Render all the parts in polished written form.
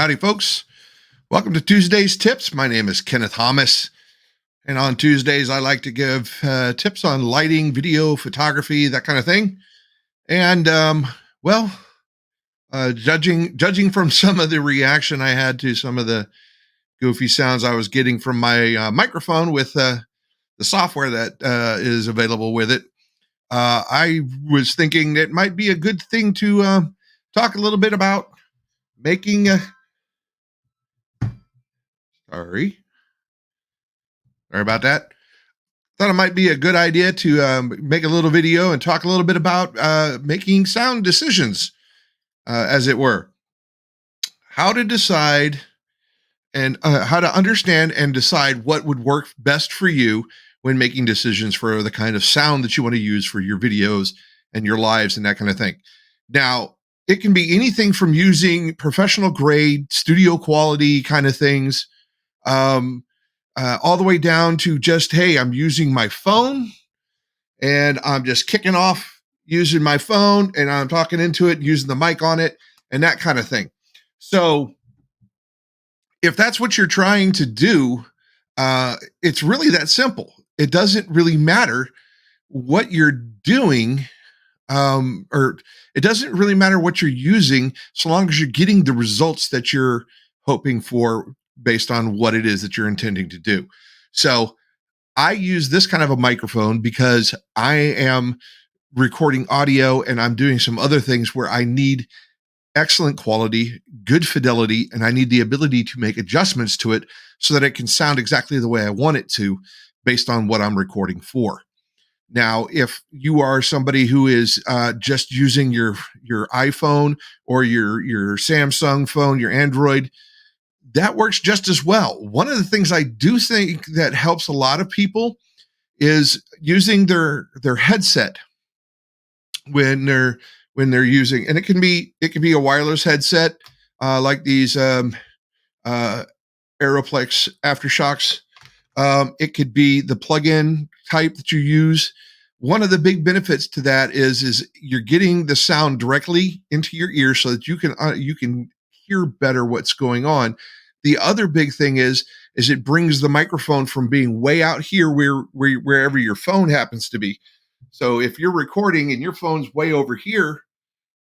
Howdy, folks. Welcome to Tuesday's Tips. My name is Kenneth Thomas. And on Tuesdays, I like to give tips on lighting, video, photography, that kind of thing. And, well, judging from some of the reaction I had to some of the goofy sounds I was getting from my microphone with the software that is available with it, I was thinking it might be a good thing to talk a little bit about making sorry about that. Thought it might be a good idea to make a little video and talk a little bit about making sound decisions, as it were. How to decide and how to understand and decide what would work best for you when making decisions for the kind of sound that you want to use for your videos and your lives and that kind of thing. Now, it can be anything from using professional grade, studio quality kind of things, all the way down to just, hey, I'm using my phone and I'm just kicking off using my phone and I'm talking into it, using the mic on it and that kind of thing. So if that's what you're trying to do, it's really that simple. It doesn't really matter what you're doing, or it doesn't really matter what you're using so long as you're getting the results that you're hoping for based on what it is that you're intending to do. So I use this kind of a microphone because I am recording audio and I'm doing some other things where I need excellent quality, good fidelity, and I need the ability to make adjustments to it so that it can sound exactly the way I want it to based on what I'm recording for. Now, if you are somebody who is just using your iPhone or your Samsung phone, your Android, that works just as well. One of the things I do think that helps a lot of people is using their headset when they're using, and it can be a wireless headset like these Aeroplex Aftershocks. It could be the plug-in type that you use. One of the big benefits to that is you're getting the sound directly into your ear so that you can hear better what's going on. The other big thing is it brings the microphone from being way out here wherever your phone happens to be. So if you're recording and your phone's way over here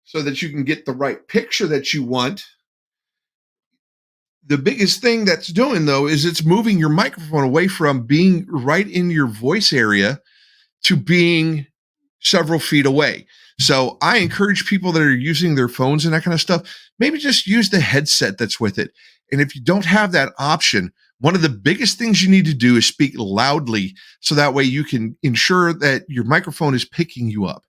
so that you can get the right picture that you want, the biggest thing that's doing though is it's moving your microphone away from being right in your voice area to being several feet away. So I encourage people that are using their phones and that kind of stuff, maybe just use the headset that's with it. And if you don't have that option, one of the biggest things you need to do is speak loudly so that way you can ensure that your microphone is picking you up.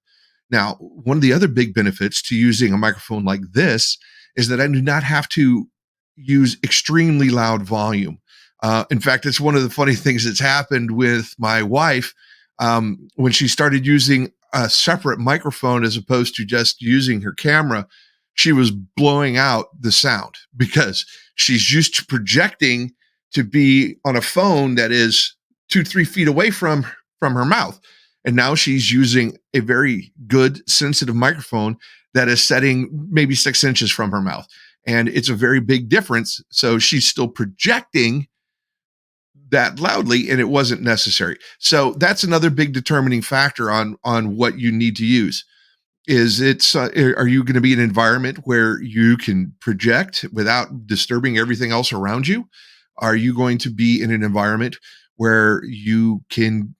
Now, one of the other big benefits to using a microphone like this is that I do not have to use extremely loud volume. In fact, it's one of the funny things that's happened with my wife when she started using a separate microphone as opposed to just using her camera. She was blowing out the sound because she's used to projecting to be on a phone that is 2-3 feet away from her mouth. And now she's using a very good sensitive microphone that is setting maybe 6 inches from her mouth. And it's a very big difference. So she's still projecting that loudly and it wasn't necessary. So that's another big determining factor on what you need to use. Are you going to be in an environment where you can project without disturbing everything else around you? Are you going to be in an environment where you can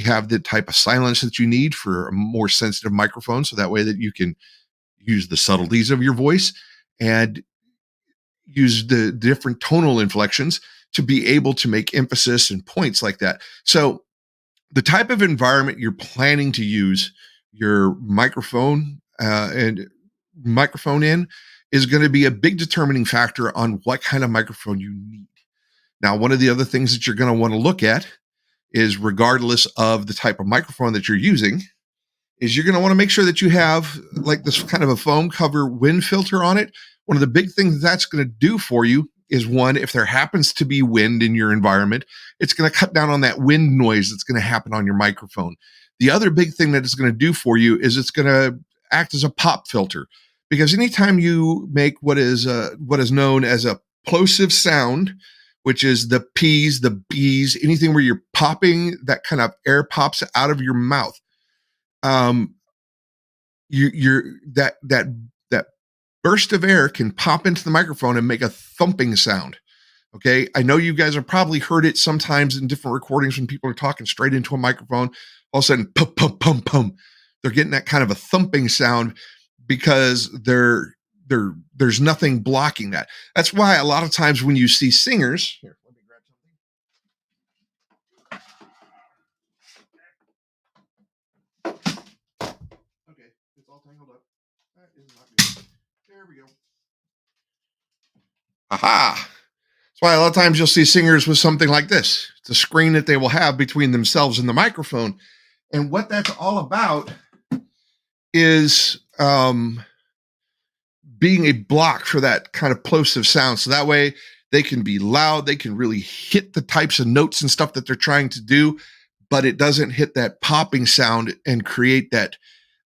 have the type of silence that you need for a more sensitive microphone so that way that you can use the subtleties of your voice and use the different tonal inflections to be able to make emphasis and points like that? So the type of environment you're planning to use your microphone and microphone in is going to be a big determining factor on what kind of microphone you need. Now, one of the other things that you're going to want to look at is, regardless of the type of microphone that you're using, is you're going to want to make sure that you have like this kind of a foam cover wind filter on it. One of the big things that's going to do for you is, one, if there happens to be wind in your environment, it's going to cut down on that wind noise that's going to happen on your microphone. The other big thing that it's going to do for you is it's going to act as a pop filter. because anytime you make what is known as a plosive sound, which is the P's, the B's, anything where you're popping, that kind of air pops out of your mouth. Um, you're that burst of air can pop into the microphone and make a thumping sound. Okay, I know you guys have probably heard it sometimes in different recordings when people are talking straight into a microphone. All of a sudden, pum pum pum pum, they're getting that kind of a thumping sound because there's nothing blocking that. That's why a lot of times when you see singers, here, let me grab something. Okay, it's all tangled up. That is not good. There we go. Aha! That's why a lot of times you'll see singers with something like this. It's a screen that they will have between themselves and the microphone. And what that's all about is being a block for that kind of plosive sound. So that way they can be loud, they can really hit the types of notes and stuff that they're trying to do, but it doesn't hit that popping sound and create that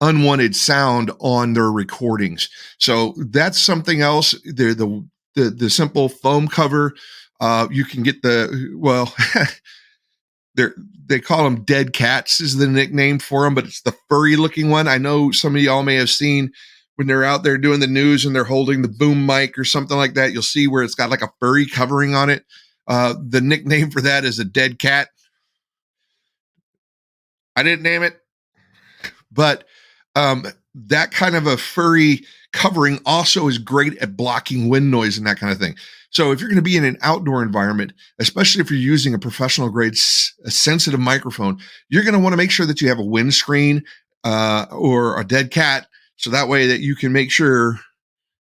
unwanted sound on their recordings. So that's something else. The simple foam cover. You can get they call them dead cats is the nickname for them, but it's the furry looking one. I know some of y'all may have seen when they're out there doing the news and they're holding the boom mic or something like that. You'll see where it's got like a furry covering on it. The nickname for that is a dead cat. I didn't name it, but that kind of a furry covering also is great at blocking wind noise and that kind of thing. So if you're going to be in an outdoor environment, especially if you're using a professional grade a sensitive microphone, you're going to want to make sure that you have a windscreen or a dead cat, so that way that you can make sure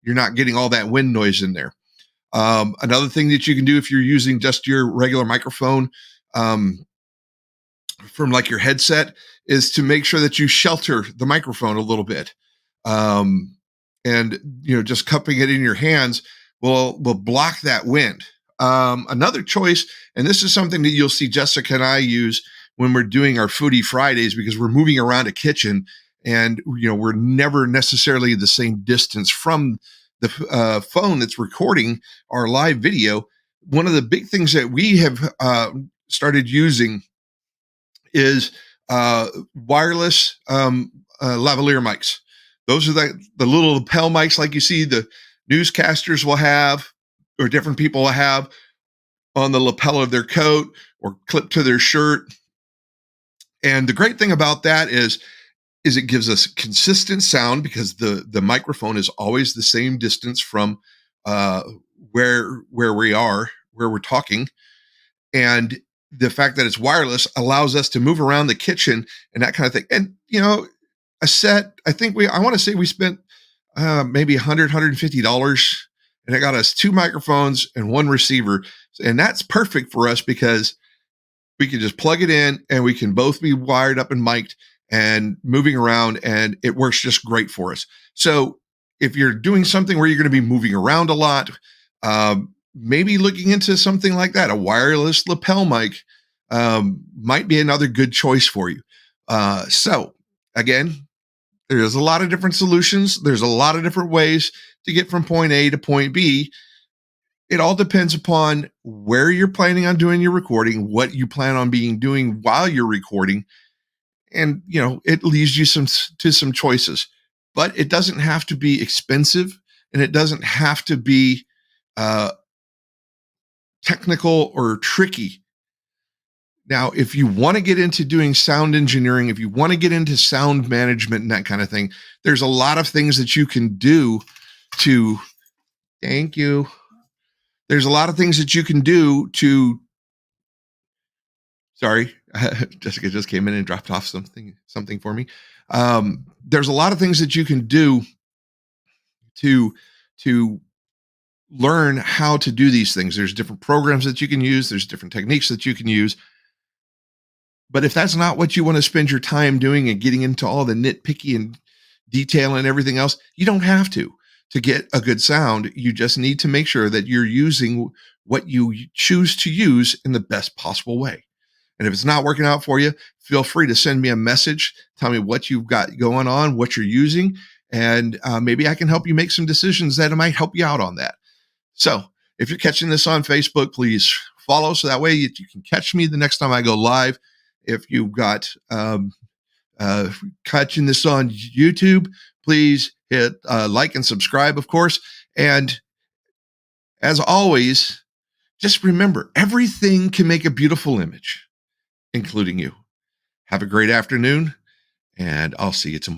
you're not getting all that wind noise in there. Another thing that you can do if you're using just your regular microphone from like your headset is to make sure that you shelter the microphone a little bit. And just cupping it in your hands will block that wind. Another choice, and this is something that you'll see Jessica and I use when we're doing our Foodie Fridays, because we're moving around a kitchen and we're never necessarily the same distance from the phone that's recording our live video. One of the big things that we have started using is wireless lavalier mics. Those are the little lapel mics like you see the newscasters will have, or different people will have on the lapel of their coat or clipped to their shirt. And the great thing about that is it gives us consistent sound, because the microphone is always the same distance from where we're talking. And the fact that it's wireless allows us to move around the kitchen and that kind of thing. And, a set, I want to say we spent maybe $100, $150, and it got us 2 microphones and 1 receiver. And that's perfect for us because we can just plug it in and we can both be wired up and mic'd and moving around, and it works just great for us. So if you're doing something where you're going to be moving around a lot, maybe looking into something like that, a wireless lapel mic might be another good choice for you. So again, there's a lot of different solutions. There's a lot of different ways to get from point A to point B. It all depends upon where you're planning on doing your recording, what you plan on doing while you're recording. And, it leaves you to some choices, but it doesn't have to be expensive, and it doesn't have to be technical or tricky. Now, if you want to get into doing sound engineering, if you want to get into sound management and that kind of thing, there's a lot of things that you can do to, thank you. There's a lot of things that you can do to, sorry, Jessica just came in and dropped off something for me. There's a lot of things that you can do to learn how to do these things. There's different programs that you can use. There's different techniques that you can use. But if that's not what you want to spend your time doing and getting into all the nitpicky and detail and everything else, you don't have to get a good sound. You just need to make sure that you're using what you choose to use in the best possible way. And if it's not working out for you, feel free to send me a message. Tell me what you've got going on, what you're using, and maybe I can help you make some decisions that might help you out on that. So if you're catching this on Facebook, please follow so that way you can catch me the next time I go live. If you've got catching this on YouTube, please hit like and subscribe, of course. And as always, just remember, everything can make a beautiful image, including you. Have a great afternoon, and I'll see you tomorrow.